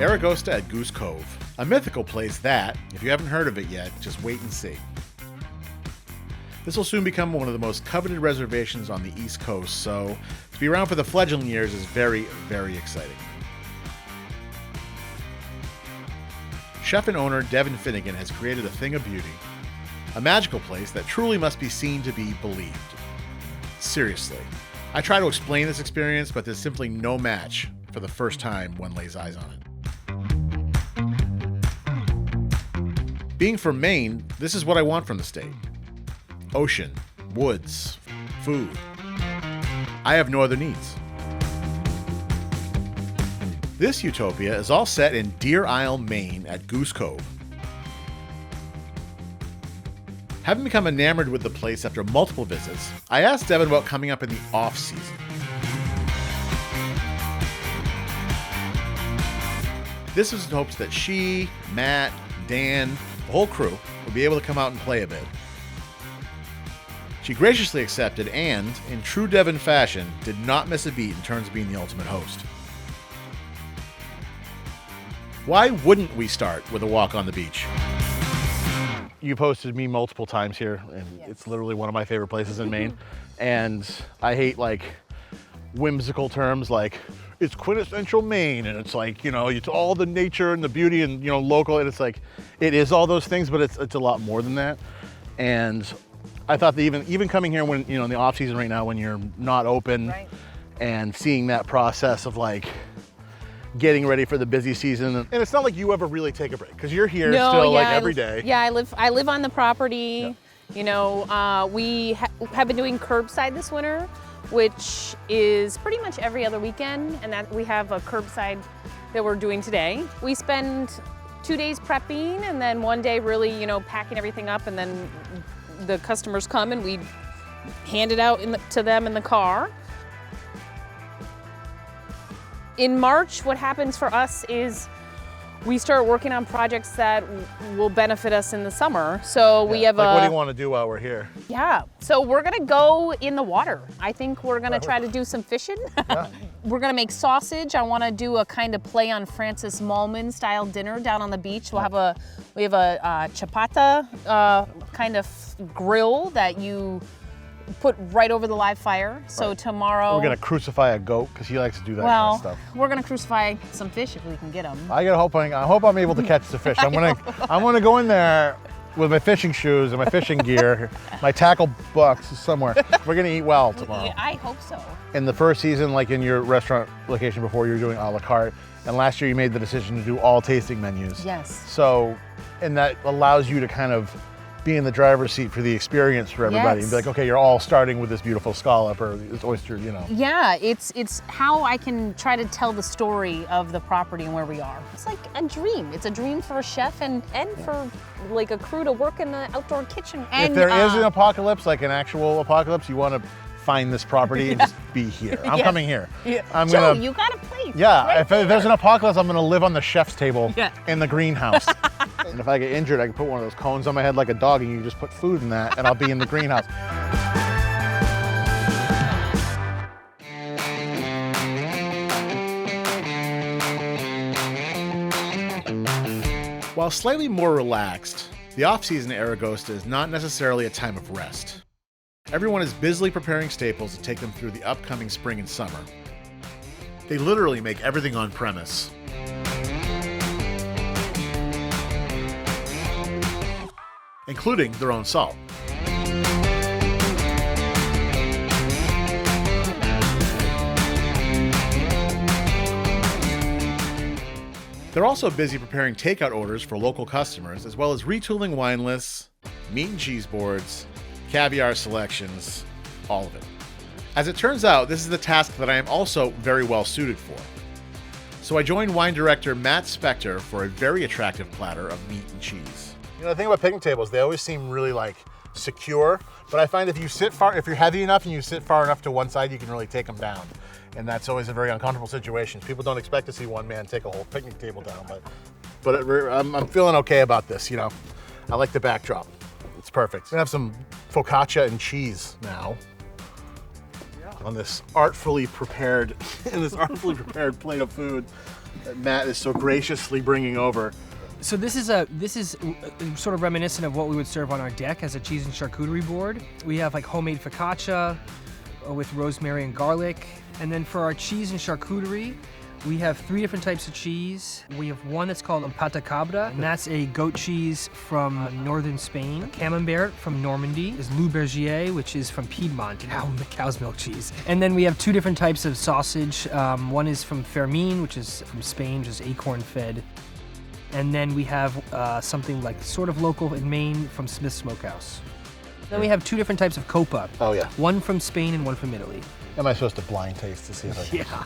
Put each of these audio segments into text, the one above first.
Aragosta at Goose Cove, a mythical place that, if you haven't heard of it yet, just wait and see. This will soon become one of the most coveted reservations on the East Coast, so to be around for the fledgling years is very, very exciting. Chef and owner Devin Finigan has created a thing of beauty, a magical place that truly must be seen to be believed. Seriously, I try to explain this experience, but there's simply no match for the first time one lays eyes on it. Being from Maine, this is what I want from the state. Ocean, woods, food. I have no other needs. This utopia is all set in Deer Isle, Maine at Goose Cove. Having become enamored with the place after multiple visits, I asked Devin about coming up in the off-season. This was in hopes that she, Matt, Dan, the whole crew would be able to come out and play a bit. She graciously accepted and, in true Devin fashion, did not miss a beat in terms of being the ultimate host. Why wouldn't we start with a walk on the beach? You've hosted me multiple times here, and yes, it's literally one of my favorite places in Maine. And I hate like whimsical terms like it's quintessential Maine, and it's like, you know, it's all the nature and the beauty and, you know, local, and it's like, it is all those things, but it's a lot more than that. And I thought that even coming here when, you know, in the off season right now, when you're not open, right, and seeing that process of like getting ready for the busy season, and it's not like you ever really take a break because you're here still like every day. Yeah, I live on the property. Yeah. You know, we have been doing curbside this winter, which is pretty much every other weekend, and that we have a curbside that we're doing today. We spend 2 days prepping and then 1 day really, you know, packing everything up, and then the customers come and we hand it out to them in the car. In March, what happens for us is we start working on projects that will benefit us in the summer. So we have what do you want to do while we're here? Yeah, so we're gonna go in the water. I think we're gonna try to do some fishing. Yeah. We're gonna make sausage. I wanna do a kind of play on Francis Mallman style dinner down on the beach. We have a chapata kind of grill that you put right over the live fire. So tomorrow we're gonna crucify a goat because he likes to do that kind of stuff. We're gonna crucify some fish if we can get them. I hope I'm able to catch the fish. I'm gonna go in there with my fishing shoes and my fishing gear, my tackle box somewhere. We're gonna eat well tomorrow. Yeah, I hope so. In the first season, like in your restaurant location before, you were doing a la carte, and last year you made the decision to do all tasting menus. Yes. So, and that allows you to kind of be in the driver's seat for the experience for everybody. Yes. And be like, okay, you're all starting with this beautiful scallop or this oyster, you know. Yeah, it's how I can try to tell the story of the property and where we are. It's like a dream. It's a dream for a chef and for like a crew to work in the outdoor kitchen. And, if there is an apocalypse, like an actual apocalypse, you want to find this property and just be here. I'm coming here. Yeah. Joe, you got a place. Yeah, right if there's an apocalypse, I'm gonna live on the chef's table in the greenhouse. And if I get injured, I can put one of those cones on my head like a dog, and you just put food in that, and I'll be in the greenhouse. While slightly more relaxed, the off-season at Aragosta is not necessarily a time of rest. Everyone is busily preparing staples to take them through the upcoming spring and summer. They literally make everything on premise. Including their own salt. They're also busy preparing takeout orders for local customers, as well as retooling wine lists, meat and cheese boards, caviar selections, all of it. As it turns out, this is the task that I am also very well suited for. So I joined wine director Matt Spector for a very attractive platter of meat and cheese. You know, the thing about picnic tables, they always seem really like secure, but I find if you're heavy enough and you sit far enough to one side, you can really take them down. And that's always a very uncomfortable situation. People don't expect to see one man take a whole picnic table down, but I'm feeling okay about this, you know. I like the backdrop. It's perfect. We're gonna have some focaccia and cheese now. Yeah. on this artfully prepared, plate of food that Matt is so graciously bringing over. So this is sort of reminiscent of what we would serve on our deck as a cheese and charcuterie board. We have like homemade focaccia with rosemary and garlic. And then for our cheese and charcuterie, we have 3 different types of cheese. We have one that's called pata cabra, and that's a goat cheese from northern Spain. Camembert from Normandy is Loughran, which is from Piedmont, cow's milk cheese. And then we have 2 different types of sausage. One is from Fermin, which is from Spain, which is acorn fed. And then we have something like sort of local in Maine from Smith's Smokehouse. Then we have 2 different types of copa. Oh yeah. One from Spain and one from Italy. Am I supposed to blind taste to see if I can? Yeah.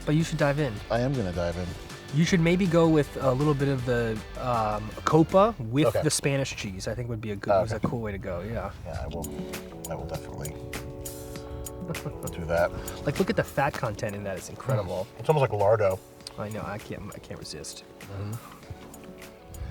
But you should dive in. I am gonna dive in. You should maybe go with a little bit of the copa with the Spanish cheese. I think would be a cool way to go. Yeah. Yeah, I will definitely do that. Like, look at the fat content in that. It's incredible. It's almost like lardo. I know. I can't resist. Mm-hmm.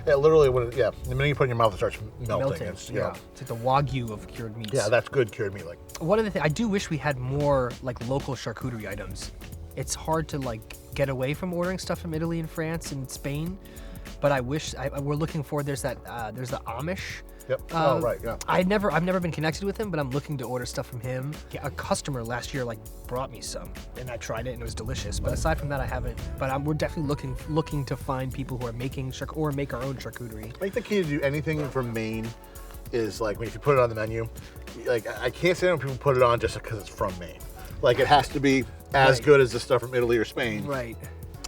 Yeah, literally. The minute you put it in your mouth, it starts melting. It's like the wagyu of cured meats. Yeah, that's good cured meat. Like, one of the things I do wish we had more like local charcuterie items. It's hard to like get away from ordering stuff from Italy and France and Spain, but I wish we're looking for. There's the Amish. Yep. Oh right. Yeah. I've never been connected with him, but I'm looking to order stuff from him. A customer last year like brought me some, and I tried it and it was delicious. But aside from that, I haven't. But we're definitely looking to find people who are making or make our own charcuterie. I think the key to do anything from Maine is like when you put it on the menu. Like I can't say when people put it on just because it's from Maine. Like it has to be as good as the stuff from Italy or Spain. Right.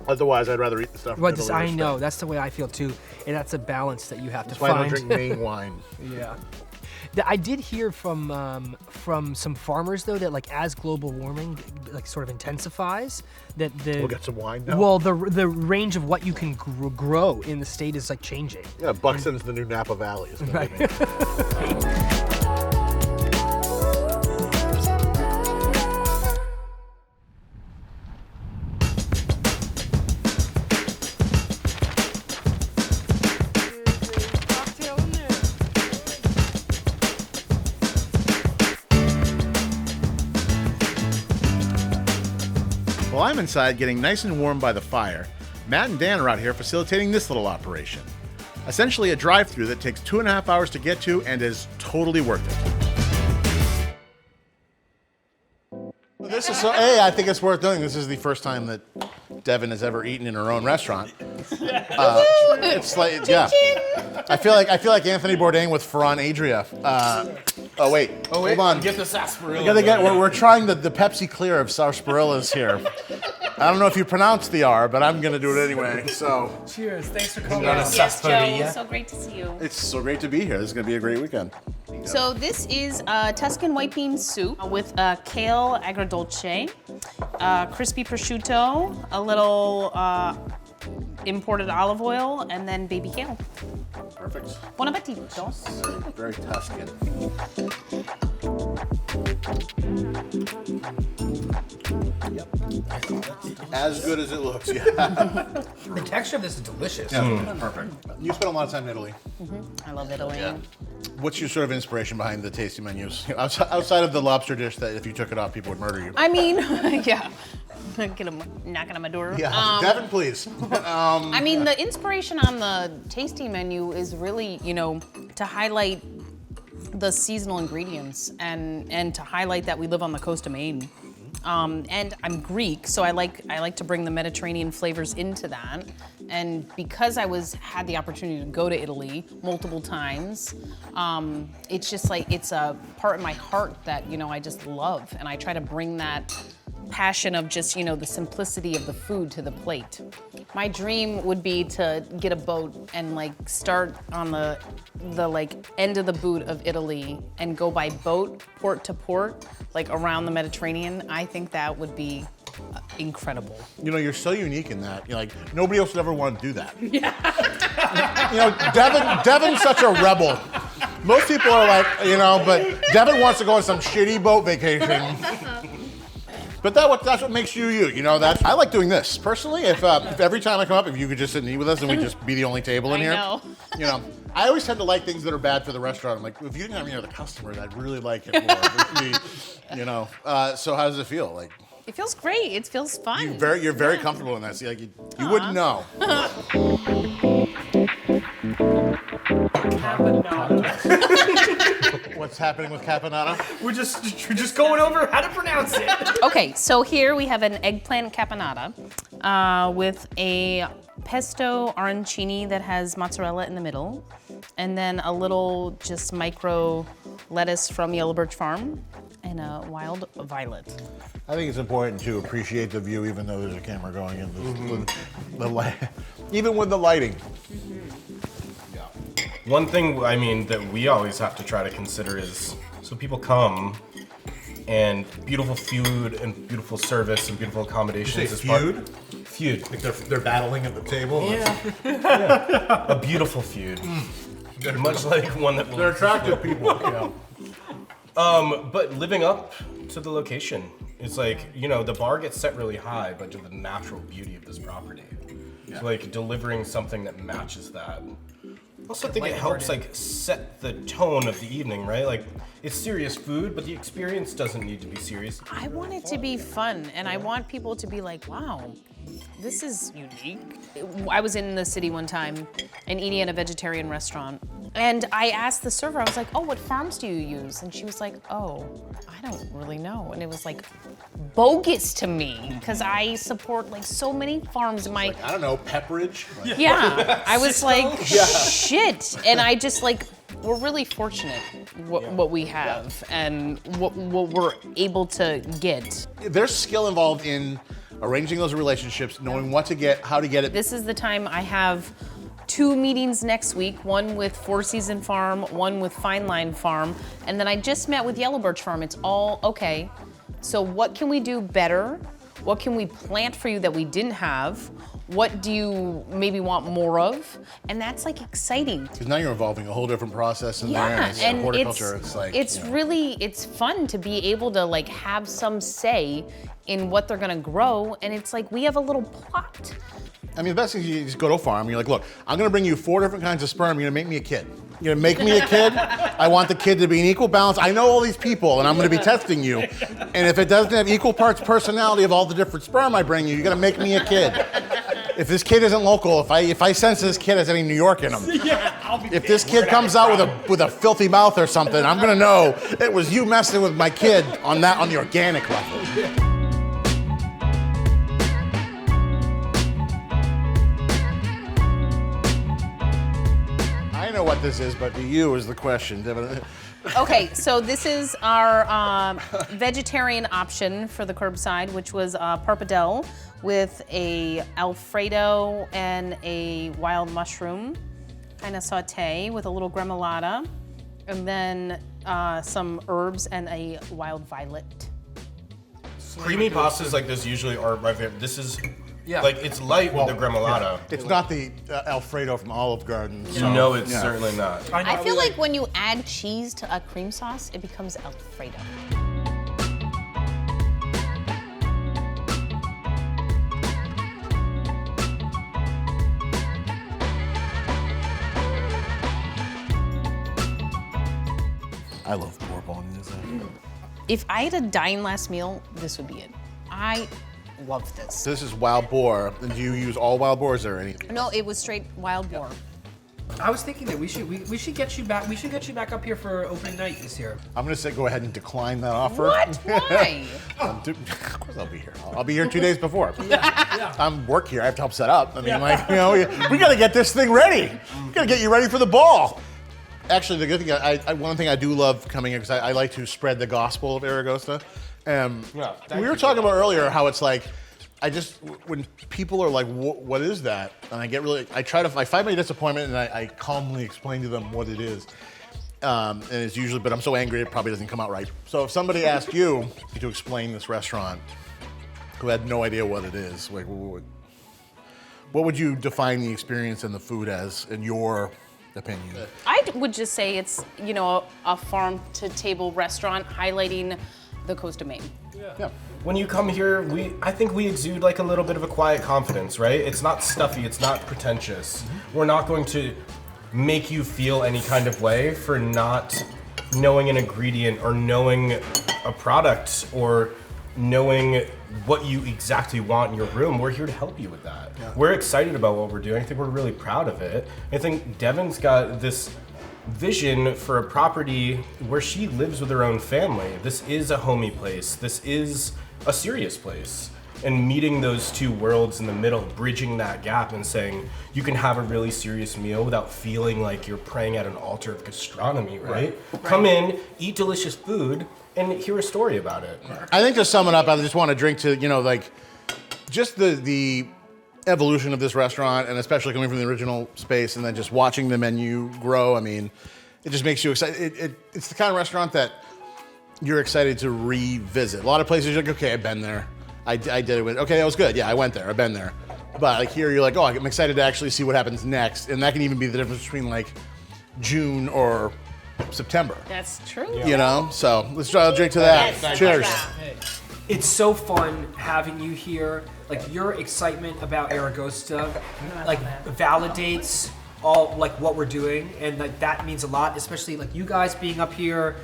Otherwise, I'd rather eat the stuff from Italy or Spain. I know. That's the way I feel too. And that's a balance that you have to find. That's why I don't drink Maine wine. Yeah. I did hear from some farmers though that like as global warming like sort of intensifies that we'll get some wine now. Well, the range of what you can grow in the state is like changing. Yeah, Buxton's the new Napa Valley. Is what I mean. While I'm inside getting nice and warm by the fire, Matt and Dan are out here facilitating this little operation. Essentially a drive-through that takes 2.5 hours to get to and is totally worth it. This is I think it's worth doing. This is the first time that Devin has ever eaten in her own restaurant. It's like, yeah. I feel like Anthony Bourdain with Ferran Adria. Oh wait, hold on. Get the sarsaparilla. We're trying the Pepsi Clear of sarsaparillas here. I don't know if you pronounce the R, but I'm gonna do it anyway. So. Cheers! Thanks for coming. Yes, Joe. So great to see you. It's so great to be here. This is gonna be a great weekend. So this is Tuscan white bean soup with kale agrodolce, crispy prosciutto, a little imported olive oil, and then baby kale. Perfect. Buon appetito. Very Tuscan. Yep. As good as it looks, yeah. The texture of this is delicious. Yeah, perfect. You spent a lot of time in Italy. I love Italy. Yeah. What's your sort of inspiration behind the tasty menus? Outside of the lobster dish that if you took it off, people would murder you. I mean, yeah. Get them knocking on my door. Yeah, Devin, please. I mean, the inspiration on the tasting menu is really, to highlight the seasonal ingredients and to highlight that we live on the coast of Maine. And I'm Greek, so I like to bring the Mediterranean flavors into that. And because I had the opportunity to go to Italy multiple times, it's just like it's a part of my heart that I just love, and I try to bring that passion of just the simplicity of the food to the plate. My dream would be to get a boat and start on the end of the boot of Italy and go by boat port to port around the Mediterranean. I think that would be incredible. You're so unique in that. Nobody else would ever want to do that. Yeah. Devin's such a rebel. Most people are but Devin wants to go on some shitty boat vacation. But that's what makes you you. I like doing this personally. If every time I come up, if you could just sit and eat with us and we just be the only table in here. I know. I always tend to like things that are bad for the restaurant. I'm like, if you didn't have any other customers, I'd really like it more. So how does it feel? Like, It feels great. It feels fun. you're very comfortable in that. See, like you wouldn't know. What's happening with caponata? We're just going over how to pronounce it. Okay, so here we have an eggplant caponata with a pesto arancini that has mozzarella in the middle, and then a little just micro lettuce from Yellow Birch Farm, and a wild violet. I think it's important to appreciate the view, even though there's a camera going in. Even with the lighting. One thing, I mean, that we always have to try to consider is, so people come, and beautiful food and beautiful service and beautiful accommodations is feud? Feud. Like they're battling at the table. Yeah. A beautiful feud. Much like one that will. They're attractive people. Yeah. But living up to the location, it's like, the bar gets set really high, but to the natural beauty of this property. Yeah. So like delivering something that matches that. Also, I think it helps set the tone of the evening, right? Like, it's serious food, but the experience doesn't need to be serious. I want it to be fun, and I want people to be like, wow, this is unique. I was in the city one time and eating at a vegetarian restaurant, and I asked the server, I was like, oh, what farms do you use? And she was like, oh, I don't really know. And it was like bogus to me, because I support like so many farms in my... I don't know, Pepperidge? Yeah, I was like, shit. And I just we're really fortunate what we have and what we're able to get. There's skill involved in arranging those relationships, knowing what to get, how to get it. This is the time I have 2 meetings next week, one with Four Season Farm, one with Fine Line Farm, and then I just met with Yellow Birch Farm. It's all, okay, so what can we do better? What can we plant for you that we didn't have? What do you maybe want more of? And that's exciting. Because now you're involving a whole different process in there. And horticulture, it's really, it's fun to be able to have some say in what they're gonna grow, and it's we have a little plot. I mean, the best thing is you just go to a farm, you're like, look, I'm gonna bring you 4 different kinds of sperm, you're gonna make me a kid. You're gonna make me a kid, I want the kid to be in equal balance. I know all these people, and I'm gonna be testing you. And if it doesn't have equal parts personality of all the different sperm I bring you, you're gonna make me a kid. If this kid isn't local, if I sense this kid has any New York in him, if this kid comes out with a filthy mouth or something, I'm gonna know it was you messing with my kid on the organic level. I know what this is, but to you is the question, Devin. Okay, so this is our vegetarian option for the curbside, which was pappardelle with a Alfredo and a wild mushroom kind of saute with a little gremolata, and then some herbs and a wild violet. Creamy pastas like this usually are my favorite. This is it's light with the gremolata. It's not the Alfredo from Olive Garden. So, no, it's certainly not. I feel like when you add cheese to a cream sauce, it becomes Alfredo. I love poor bolognese. If I had a dying last meal, this would be it. I love this. This is wild boar. And do you use all wild boar? Or is there any? No, it was straight wild boar. I was thinking that we should get you back. We should get you back up here for opening night this year. I'm gonna say go ahead and decline that offer. What? Why? Of course I'll be here. I'll be here 2 days before. I'm work here. I have to help set up. I mean, we gotta get this thing ready. We gotta get you ready for the ball. Actually, the good thing, one thing I do love coming here, because I like to spread the gospel of Aragosta. We were talking about earlier how it's when people are like, what is that? And I find my disappointment and I calmly explain to them what it is. And it's usually, but I'm so angry it probably doesn't come out right. So if somebody asked you to explain this restaurant who had no idea what it is, what would you define the experience and the food as in your opinion? I would just say it's, a farm-to-table restaurant highlighting the coast of Maine. Yeah. When you come here, I think we exude a little bit of a quiet confidence, right? It's not stuffy, it's not pretentious. We're not going to make you feel any kind of way for not knowing an ingredient or knowing a product or knowing what you exactly want in your room. We're here to help you with that. Yeah. We're excited about what we're doing. I think we're really proud of it. I think Devin's got this vision for a property where she lives with her own family. This is a homey place. This is a serious place. And meeting those two worlds in the middle, bridging that gap and saying you can have a really serious meal without feeling like you're praying at an altar of gastronomy, right? Come in, eat delicious food, and hear a story about it. I think to sum it up, I just want to drink to, like, just the evolution of this restaurant, and especially coming from the original space and then just watching the menu grow. I mean, it just makes you excited. It's the kind of restaurant that you're excited to revisit. A lot of places you're like, okay, I've been there. I did it with, okay, that was good. Yeah, I went there. I've been there. But like here, you're like, oh, I'm excited to actually see what happens next. And that can even be the difference between like June or September. That's true. You know? So let's try to drink to that. Yes, Cheers. It's so fun having you here. Like your excitement about Aragosta, like validates all like what we're doing, and like that means a lot. Especially like you guys being up here.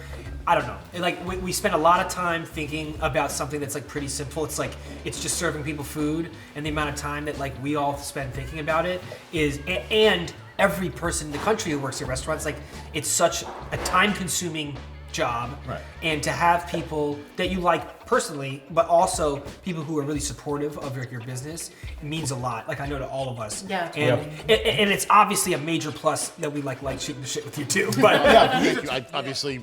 I don't know. And like we spend a lot of time thinking about something that's like pretty simple. It's like it's just serving people food, and the amount of time that like we all spend thinking about it is, and every person in the country who works at restaurants, like it's such a time-consuming job, right. And to have people that you like personally, but also people who are really supportive of your business, it means a lot. Like I know to all of us. Yeah. And it's obviously a major plus that we like shooting the shit with you too. But yeah, I obviously.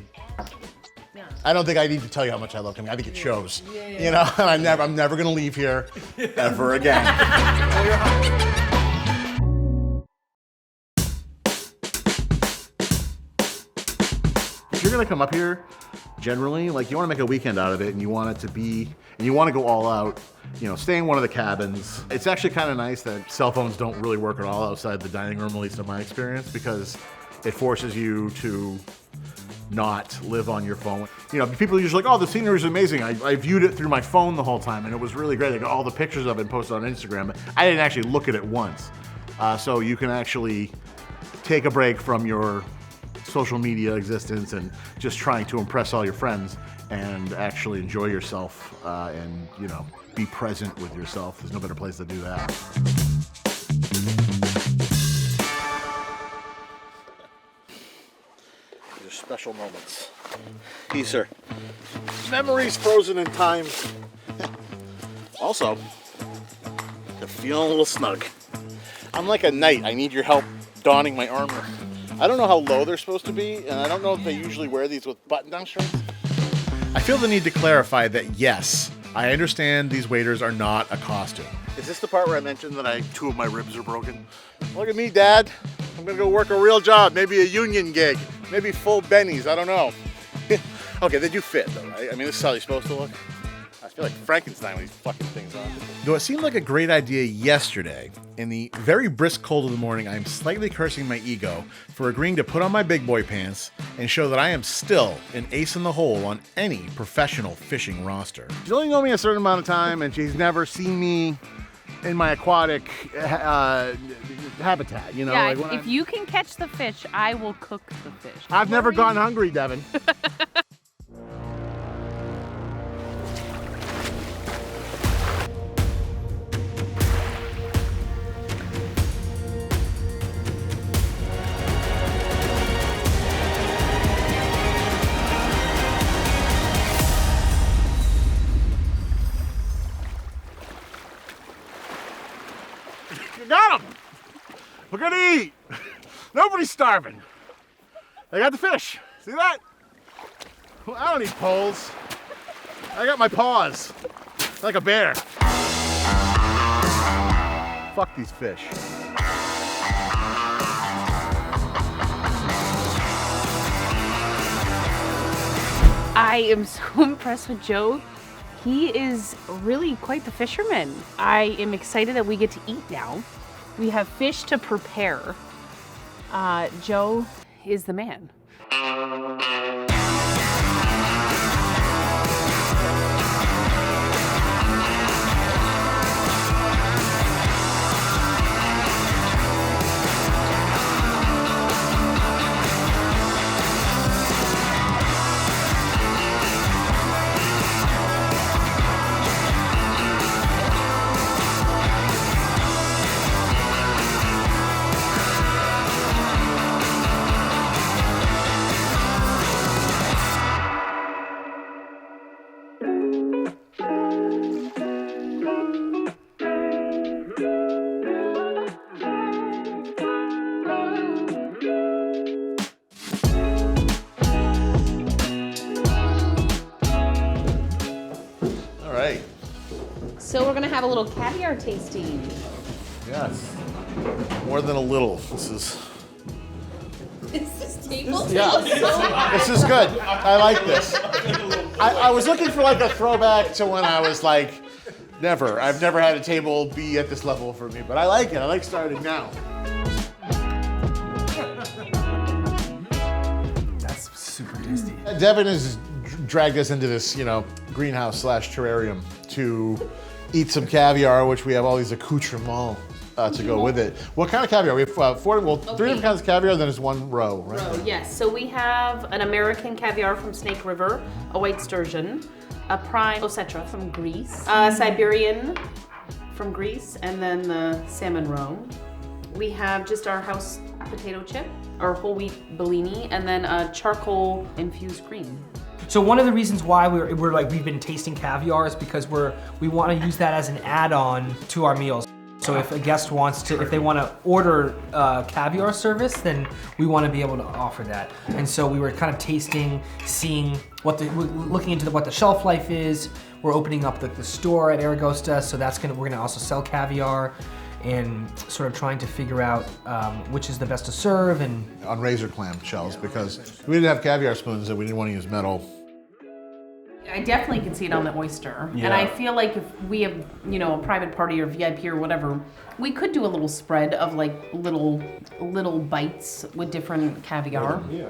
I don't think I need to tell you how much I love coming. I think it shows. You know, and I'm never gonna leave here ever again. If you're gonna come up here, generally, like you want to make a weekend out of it, and you want it to be, and you want to go all out. You know, stay in one of the cabins. It's actually kind of nice that cell phones don't really work at all outside the dining room, at least in my experience, because it forces you to not live on your phone. You know, people are usually like, oh, the scenery is amazing. I viewed it through my phone the whole time, and it was really great. I got all the pictures of it posted on Instagram, but I didn't actually look at it once. So you can actually take a break from your social media existence and just trying to impress all your friends and actually enjoy yourself and, you know, be present with yourself. There's no better place to do that. Special moments. These are memories frozen in time. Also, I'm feeling a little snug. I'm like a knight. I need your help donning my armor. I don't know how low they're supposed to be, and I don't know if they usually wear these with button-down shirts. I feel the need to clarify that yes, I understand these waiters are not a costume. Is this the part where I mentioned that two of my ribs are broken? Look at me, Dad. I'm gonna go work a real job, maybe a union gig, maybe full bennies, I don't know. Okay, they do fit though, right? I mean, this is how they're supposed to look. I feel like Frankenstein with these fucking things on. Though it seemed like a great idea yesterday, in the very brisk cold of the morning, I am slightly cursing my ego for agreeing to put on my big boy pants and show that I am still an ace in the hole on any professional fishing roster. She's only known me a certain amount of time, and she's never seen me in my aquatic habitat, you know? Yeah, like if you can catch the fish, I will cook the fish. I've never gone hungry, Devin. Got him! We're gonna eat! Nobody's starving. I got the fish. See that? Well, I don't need poles. I got my paws. Like a bear. Fuck these fish. I am so impressed with Joe. He is really quite the fisherman. I am excited that we get to eat now. We have fish to prepare. Joe is the man. So we're gonna have a little caviar tasting. Yes. More than a little. This is. Is this table? Yeah. This is good. I like this. I was looking for like a throwback to when I was like, never. I've never had a table be at this level for me, but I like it. I like starting now. That's super tasty. Devin has dragged us into this, greenhouse / terrarium to eat some caviar, which we have all these accoutrements to go with it. What kind of caviar? We have three different kinds of caviar, then there's one row, right? Yes, so we have an American caviar from Snake River, a white sturgeon, a prime osetra from Greece, a Siberian from Greece, and then the salmon roe. We have just our house potato chip, our whole wheat bellini, and then a charcoal infused cream. So one of the reasons why we've been tasting caviar is because we want to use that as an add-on to our meals. So if a guest if they want to order caviar service, then we want to be able to offer that. And so we were kind of tasting, seeing looking into what the shelf life is. We're opening up the store at Aragosta, so we're gonna also sell caviar, and sort of trying to figure out which is the best to serve. And on razor clam shells, because we didn't have caviar spoons and we didn't want to use metal. I definitely can see it on the oyster. Yeah. And I feel like if we have, a private party or VIP or whatever, we could do a little spread of like little bites with different caviar. Yeah.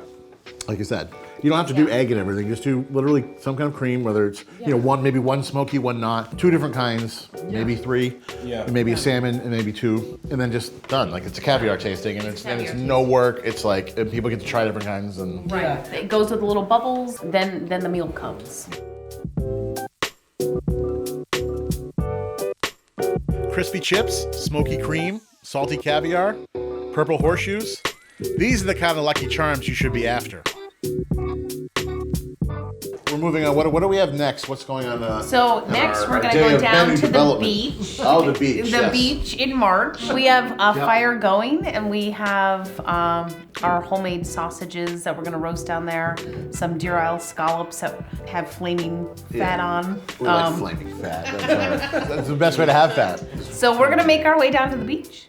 Like I said, you don't have to do egg and everything. Just do literally some kind of cream, whether it's maybe one smoky, one not, two different kinds, maybe three, and maybe a salmon and maybe two, and then just done. Like it's a caviar tasting, and it's no work. It's like and people get to try different kinds and. Right. Yeah. It goes with the little bubbles. Then the meal comes. Crispy chips, smoky cream, salty caviar, purple horseshoes. These are the kind of Lucky Charms you should be after. We're moving on. What do we have next? What's going on? So next we're going to go down to the beach. Oh, the beach. The beach in March. We have a fire going, and we have our homemade sausages that we're going to roast down there. Some deer isle scallops that have flaming fat on. We like flaming fat. That's the best way to have fat. So we're going to make our way down to the beach.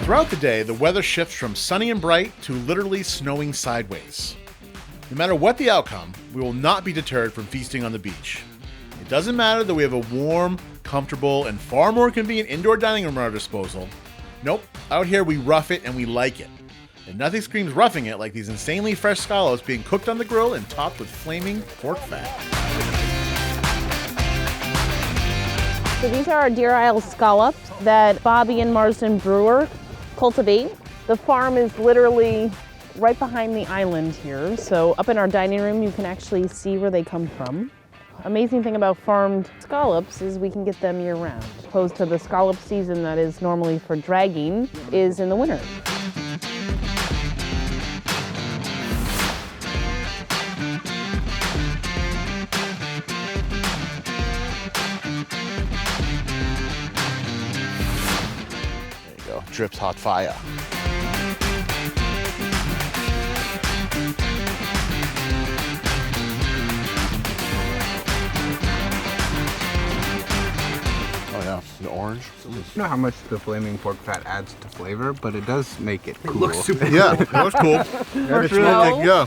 Throughout the day, the weather shifts from sunny and bright to literally snowing sideways. No matter what the outcome, we will not be deterred from feasting on the beach. It doesn't matter that we have a warm, comfortable, and far more convenient indoor dining room at our disposal. Nope, out here we rough it and we like it. And nothing screams roughing it like these insanely fresh scallops being cooked on the grill and topped with flaming pork fat. So these are our deer isle scallops that Bobby and Marsden Brewer cultivate. The farm is literally right behind the island here. So up in our dining room, you can actually see where they come from. Amazing thing about farmed scallops is we can get them year round, opposed to the scallop season that is normally for dragging is in the winter. Drips hot fire. Oh yeah, the orange. I don't know how much the flaming pork fat adds to flavor, but it does make it cool. It looks super Yeah, that was cool. Yeah, it's really, yeah.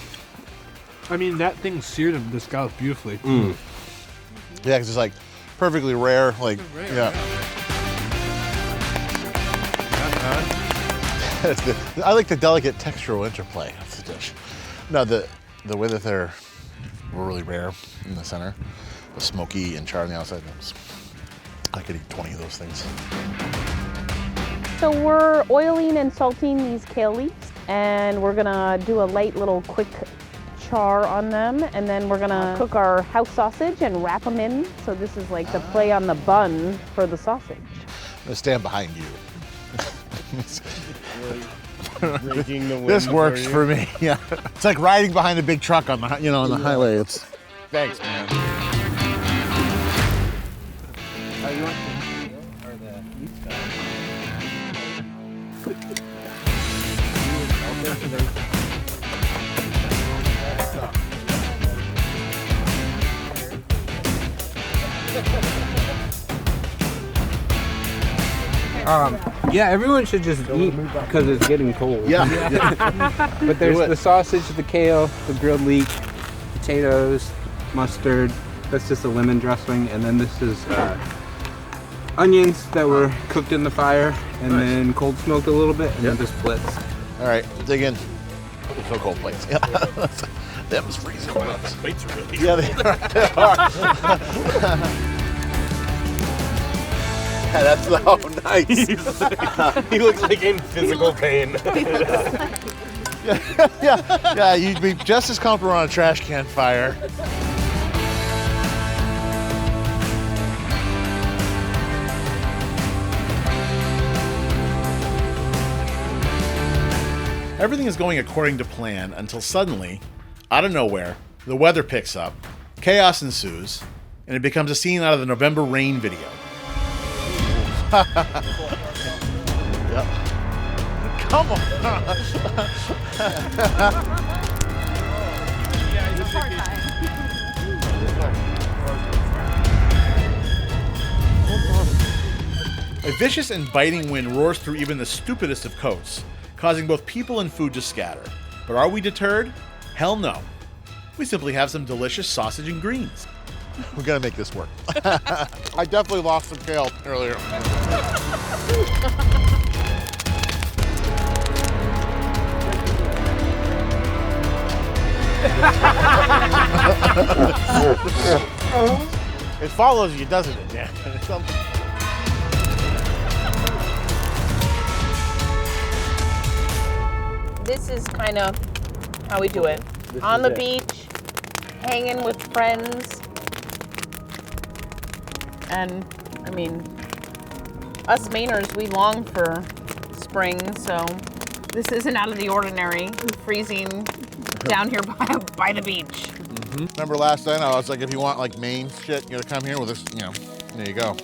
I mean, that thing seared the scallops beautifully. Yeah, because it's like perfectly rare. Like, yeah. I like the delicate textural interplay of the dish. No, the way that they're really rare in the center, the smoky and char on the outside. I could eat 20 of those things. So we're oiling and salting these kale leaves, and we're gonna do a light little quick char on them, and then we're gonna cook our house sausage and wrap them in. So this is like the play on the bun for the sausage. I'm gonna stand behind you. Breaking the wind This works for for me. Yeah, it's like riding behind a big truck on the on the highway. It's thanks, man. You want the steel or the east side? Yeah, everyone should just eat because it's getting cold. Yeah. But there's the sausage, the kale, the grilled leek, potatoes, mustard. That's just a lemon dressing, and then this is onions that were cooked in the fire and then cold smoked a little bit, and then just blitzed. All right, dig in. There's no cold plates. Yeah, that was freezing. Plates are really Yeah, they are. Yeah, that's so nice. He looks like in physical pain. Yeah, you'd be just as comfortable on a trash can fire. Everything is going according to plan until suddenly, out of nowhere, the weather picks up, chaos ensues, and it becomes a scene out of the November Rain video. Yep. Come on. A vicious and biting wind roars through even the stupidest of coats, causing both people and food to scatter. But are we deterred? Hell no. We simply have some delicious sausage and greens. We gotta make this work. I definitely lost some kale earlier. It follows you, doesn't it, Dan? This is kind of how we do it. On the beach, hanging with friends. And, I mean, us Mainers, we long for spring, so this isn't out of the ordinary, freezing down here by the beach. Remember last night, I was like, if you want like Maine shit, you gotta come here with this, there you go.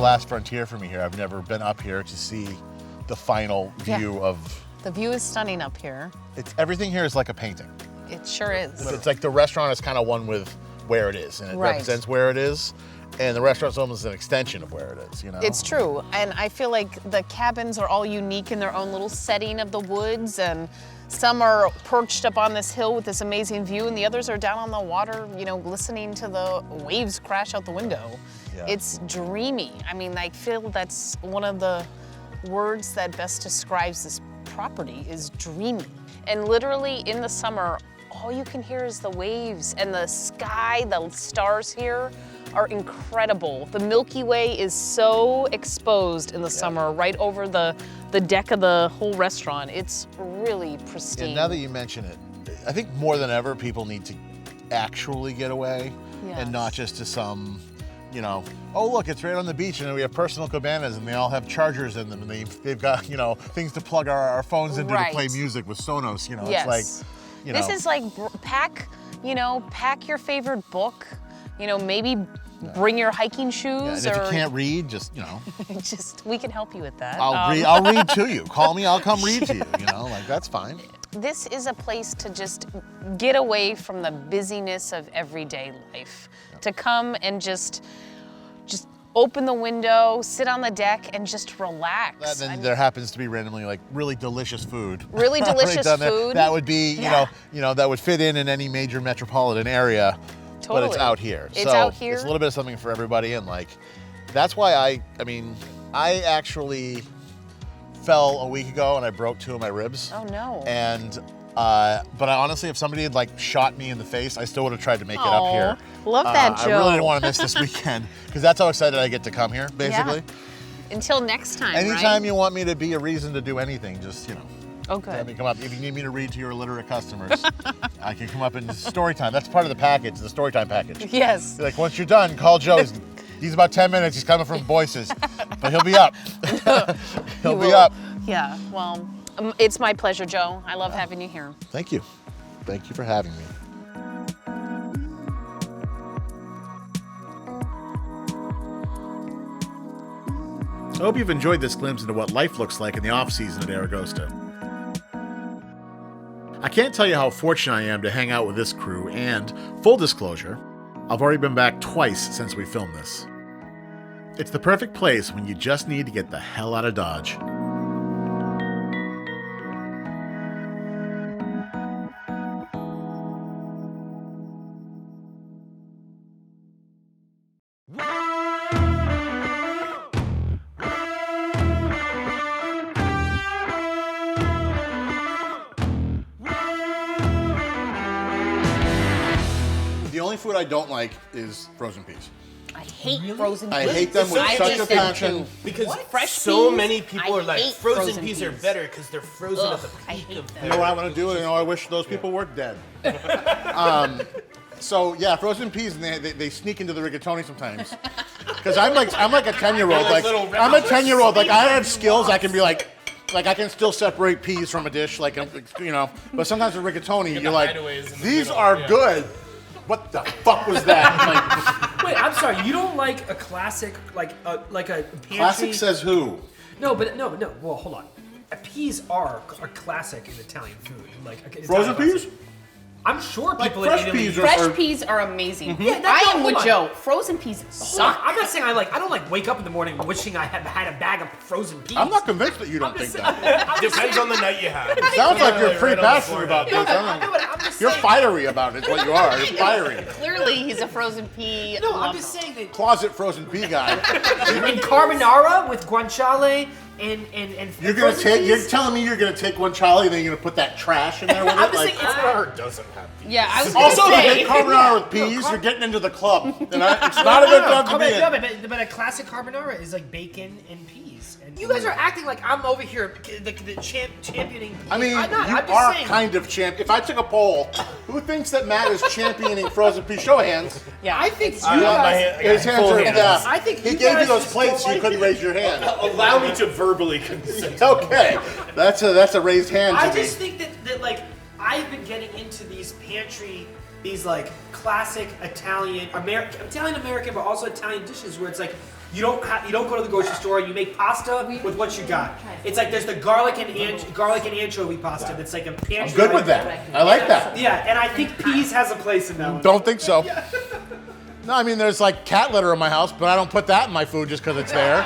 Last frontier for me here. I've never been up here to see the final view of. The view is stunning up here. It's everything here is like a painting. It sure is. It's like the restaurant is kind of one with where it is, and it represents where it is, and the restaurant's almost an extension of where it is. It's true, and I feel like the cabins are all unique in their own little setting of the woods, and some are perched up on this hill with this amazing view, and the others are down on the water, listening to the waves crash out the window. Yeah. It's dreamy. I mean, I feel that's one of the words that best describes this property is dreamy. And literally in the summer, all you can hear is the waves and the sky, the stars here are incredible. The Milky Way is so exposed in the summer, right over the deck of the whole restaurant. It's really pristine. Yeah, now that you mention it, I think more than ever, people need to actually get away and not just to some, oh look, it's right on the beach and we have personal cabanas and they all have chargers in them and they've got, things to plug our phones into to play music with Sonos, Yes. It's like, This is like pack your favorite book, maybe bring your hiking shoes. Yeah, and if you can't read, just, we can help you with that. I'll read to you. Call me, I'll come read to you, that's fine. This is a place to just get away from the busyness of everyday life. To come and just open the window, sit on the deck, and just relax. And there happens to be randomly like really delicious food. Really delicious food. That would be, that would fit in any major metropolitan area. Totally. But it's out here. It's out here. It's a little bit of something for everybody, and that's why I actually fell a week ago and I broke 2 of my ribs. Oh no. And But I honestly, if somebody had like shot me in the face, I still would have tried to make it up here. Love that, Joe. I really didn't want to miss this weekend because that's how excited I get to come here, basically. Yeah. Until next time, Anytime right? you want me to be a reason to do anything, just, Okay. let me come up. If you need me to read to your illiterate customers, I can come up in story time. That's part of the package, the story time package. Yes. Like, once you're done, call Joe. He's about 10 minutes. He's coming from Boyce's, but he'll be up. He'll be up. Yeah, well, it's my pleasure, Joe. I love having you here. Thank you. Thank you for having me. I hope you've enjoyed this glimpse into what life looks like in the off-season at Aragosta. I can't tell you how fortunate I am to hang out with this crew, and, full disclosure, I've already been back twice since we filmed this. It's the perfect place when you just need to get the hell out of Dodge. The only food I don't like is frozen peas. I hate frozen I peas. hate them with I such hate a them passion. too. Because Fresh so peas? many people I are like, hate frozen peas are better because they're frozen Ugh, at the I peak hate of them. You know what I want to do? I wish those people were dead. So yeah, frozen peas, and they sneak into the rigatoni sometimes. Because I'm like a 10-year-old. Like Like little I'm a rebels. 10-year-old. Like I have skills. I can be like I can still separate peas from a dish. Like But sometimes with rigatoni, you're like, hideaways in the these middle, are yeah. good. What the fuck was that? Wait, I'm sorry. You don't like a classic, like a pantry? Classic says who? No, but no. Well, hold on. Peas are a classic in Italian food. Like Frozen Italian peas? classic. I'm sure Like people in fresh Italy. peas are- Fresh peas are amazing. Yeah, I am hold with on. Joe. Frozen peas Hold on, suck. I'm not saying I don't like wake up in the morning wishing I had a bag of frozen peas. I'm not convinced that you don't I'm think just that. saying- I'm just Depends saying- on the night you have. Sounds like you're pretty Right on the passionate about forehead. this. I don't know. I'm just You're saying. fiery about it. Is what you are. You're fiery. Clearly, he's a frozen pea No, lover. I'm just saying that. Closet frozen pea guy. And carbonara with guanciale and You're gonna frozen take. peas? You're telling me you're gonna take guanciale and then you're gonna put that trash in there with I'm it. just Like, saying it's Carbonara doesn't have peas. Yeah, I was gonna also, if you say. make carbonara with peas, you're getting into the club, and it's not a good club to be in. But a classic carbonara is like bacon and peas. And you guys are acting like I'm over here the championing. I mean, I'm not, you I'm just are saying. kind of champ. If I took a poll, who thinks that Matt is championing frozen peas? Show of hands. Yeah, I think you I got my guys. hand- His hands full are. hands. Yeah. I think he you gave you guys those just plates, don't so you like couldn't it. raise your hand. Allow me to verbally consent. Okay, that's a raised hand to I me. just think that like I've been getting into these pantry, these like classic Italian American, but also Italian dishes where it's like you don't go to the grocery store. You make pasta with what you got. It's like there's the garlic and anchovy pasta that's like a pantry. I'm good with that. I like that. Yeah, and I think peas has a place in that one. Don't think so. No, I mean there's like cat litter in my house, but I don't put that in my food just because it's there.